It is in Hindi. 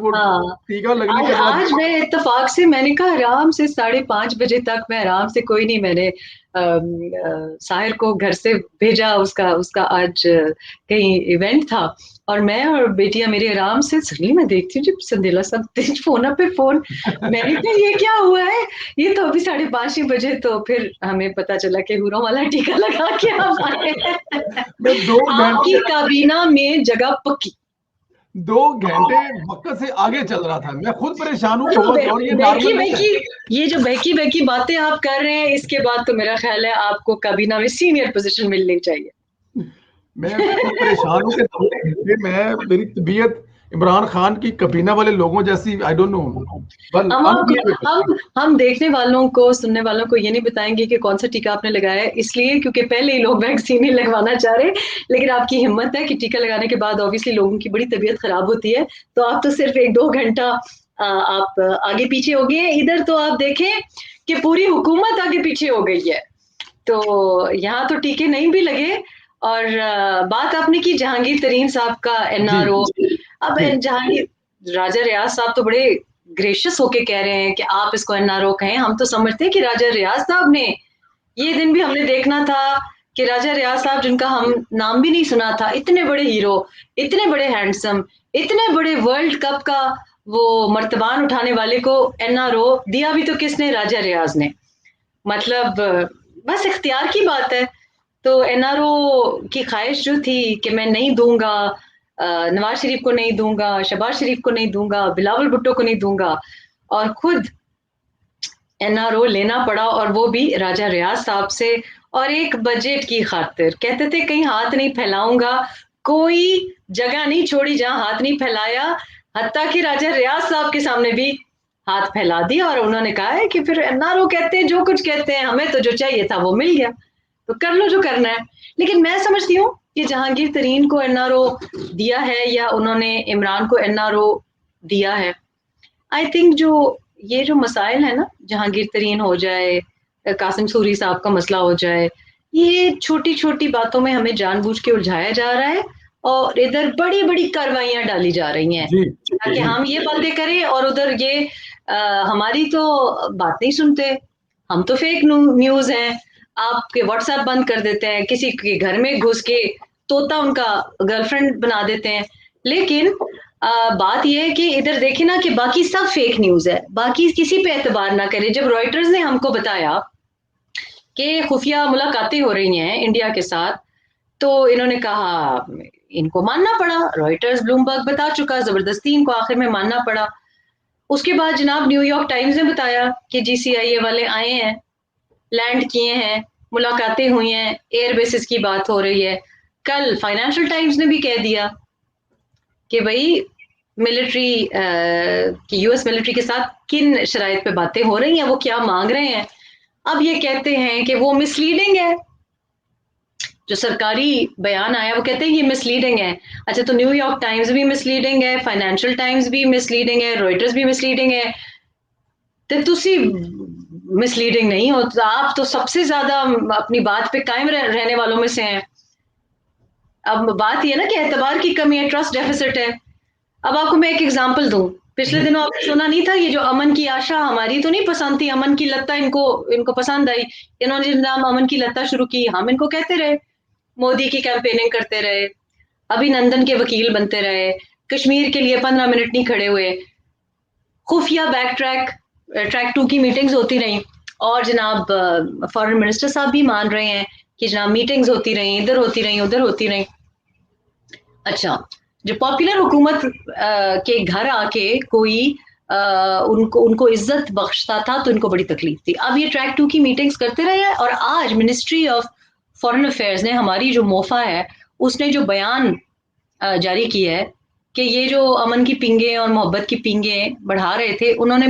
वो हाँ, टीका लगने आज के बाद। आज मैं इत्तेफाक से मैंने कहा आराम से 5:30 बजे तक मैं आराम से, कोई नहीं, मैंने साहिर को घर से भेजा, उसका उसका आज कहीं इवेंट था, और मैं और बेटियां मेरी आराम से, सडनली मैं देखती हूँ जब संदेला सब तेज फोन पे फोन। मैंने कहा ये क्या हुआ है, ये तो अभी 5:30 बजे, तो फिर हमें पता चला कि हुरों वाला टीका लगा के आप आए हैं। मैं 2 घंटे, आपकी काबीना में जगह पक्की। 2 घंटे वक्त से आगे चल रहा था, मैं खुद परेशान हूँ बहुत, और ये बहकी नॉर्मल नहीं है। बहकी, ये जो बहकी बहकी बातें आप कर रहे हैं, इसके बाद तो मेरा ख्याल है आपको काबीना में सीनियर पोजीशन मिलनी चाहिए। मैं खुद परेशान हूँ कि 2 घंटे मैं, मेरी तबीयत इमरान खान की कबीना वाले लोगों जैसी, आई डोंट नो, बल हम आपको अनबिलीवेबल। हम देखने वालों को, सुनने वालों को ये नहीं बताएंगे कि कौन सा टीका आपने लगाया है, इसलिए क्योंकि पहले ही लोग वैक्सीन नहीं लगवाना चाह रहे, लेकिन आपकी हिम्मत है कि टीका लगाने के बाद ऑब्वियसली लोगों की बड़ी तबीयत खराब होती है, तो आप तो सिर्फ 1-2 घंटा आप आगे पीछे हो गए। इधर तो आप देखें कि पूरी हुकूमत आगे पीछे हो गई है, तो यहाँ तो टीके नहीं भी लगे। और बात आपने की जहांगीर तरीन साहब का, जी एनआरओ। अब जी। जहांगीर राजा रियाज साहब तो बड़े ग्रेशियस होके कह रहे हैं कि आप इसको एनआरओ कहें। हम तो समझते हैं कि राजा रियाज साहब ने, ये दिन भी हमने देखना था कि राजा रियाज साहब, जिनका हम नाम भी नहीं सुना था, इतने बड़े हीरो, इतने बड़े हैंडसम, इतने बड़े वर्ल्ड कप का वो मर्तबान उठाने वाले को एनआरओ दिया भी तो किसने, राजा रियाज ने। मतलब बस इख्तियार की बात है। तो एनआरओ की ख्वाहिश जो थी कि मैं नहीं दूंगा, नवाज शरीफ को नहीं दूंगा, शहबाज शरीफ को नहीं दूंगा, बिलावल भुट्टो को नहीं दूंगा, और खुद एनआरओ लेना पड़ा, और वो भी राजा रियाज साहब से। और एक बजट की खातिर कहते थे कहीं हाथ नहीं फैलाऊंगा, कोई जगह नहीं छोड़ी जहां हाथ नहीं फैलाया, हत्ता कि राजा रियाज साहब के सामने भी हाथ फैला दिया, और उन्होंने कहा है कि फिर एनआरओ कहते हैं जो कुछ कहते हैं, हमें तो जो चाहिए था वो मिल गया, तो कर लो जो करना है। लेकिन मैं समझती हूँ कि जहांगीर तरीन को एनआरओ दिया है या उन्होंने इमरान को एनआरओ दिया है, आई थिंक जो ये जो मसाइल है ना, जहांगीर तरीन हो जाए, कासिम सूरी साहब का मसला हो जाए, ये छोटी छोटी बातों में हमें जानबूझ के उलझाया जा रहा है, और इधर बड़ी बड़ी कार्रवाइयां डाली जा रही हैं जी ताकि जी। हम ये बातें करें, और उधर ये हमारी तो बात नहीं सुनते। हम तो फेक न्यूज हैं, आपके व्हाट्सएप बंद कर देते हैं, किसी के घर में घुस के तोता उनका गर्लफ्रेंड बना देते हैं। लेकिन बात यह है कि इधर देखे ना कि बाकी सब फेक न्यूज है, बाकी किसी पे एतबार ना करें। जब रॉयटर्स ने हमको बताया कि खुफिया मुलाकातें हो रही हैं इंडिया के साथ, तो इन्होंने कहा इनको मानना पड़ा, रॉयटर्स ब्लूमबर्ग बता चुका, जबरदस्ती इनको आखिर में मानना पड़ा। उसके बाद जनाब न्यूयॉर्क टाइम्स ने बताया कि जीसीआईए वाले आए हैं, लैंड किए हैं, मुलाकातें हुई हैं, एयर बेसिस की बात हो रही है। कल फाइनेंशियल टाइम्स ने भी कह दिया कि भाई मिलिट्री की, यूएस मिलिट्री के साथ किन शराइत पे बातें हो रही हैं, वो क्या मांग रहे हैं। अब ये कहते हैं कि वो मिसलीडिंग है, जो सरकारी बयान आया वो कहते हैं ये मिसलीडिंग है। अच्छा, तो न्यूयॉर्क टाइम्स भी मिसलीडिंग है, फाइनेंशियल टाइम्स भी मिसलीडिंग है, रॉयटर्स भी मिसलीडिंग है, तो तुसी मिसलीडिंग नहीं हो, तो आप तो सबसे ज्यादा अपनी बात पे कायम रहने वालों में से हैं। अब बात ये ना कि एतबार की कमी है, ट्रस्ट डेफिसिट है। अब आपको मैं एक एग्जांपल दूं, पिछले जी दिनों आपने सुना नहीं था, ये जो अमन की आशा, हमारी तो नहीं पसंद थी, अमन की लत्ता इनको इनको पसंद आई, इन्होंने नाम अमन की लत्ता शुरू की, हम इनको कहते रहे, मोदी की कैंपेनिंग करते रहे, अभिनंदन के वकील बनते रहे, कश्मीर के लिए 15 मिनट नहीं खड़े हुए, खुफिया बैक ट्रैक, ट्रैक 2 की मीटिंग्स होती रही, और जनाब फॉरेन मिनिस्टर साहब भी मान रहे हैं कि जनाब मीटिंग्स होती रही, इधर होती रही, उधर होती रही। अच्छा, जो पॉपुलर हुकूमत के घर आके कोई उनको उनको इज्जत बख्शता था तो इनको बड़ी तकलीफ थी। अब ये ट्रैक 2 की मीटिंग्स करते रहे हैं, और आज मिनिस्ट्री ऑफ फॉरेन अफेयर्स ने, हमारी जो मोफा है, उसने जो बयान जारी किया है कि ये जो अमन की पिंगे और मोहब्बत की पिंगे बढ़ा रहे थे, उन्होंने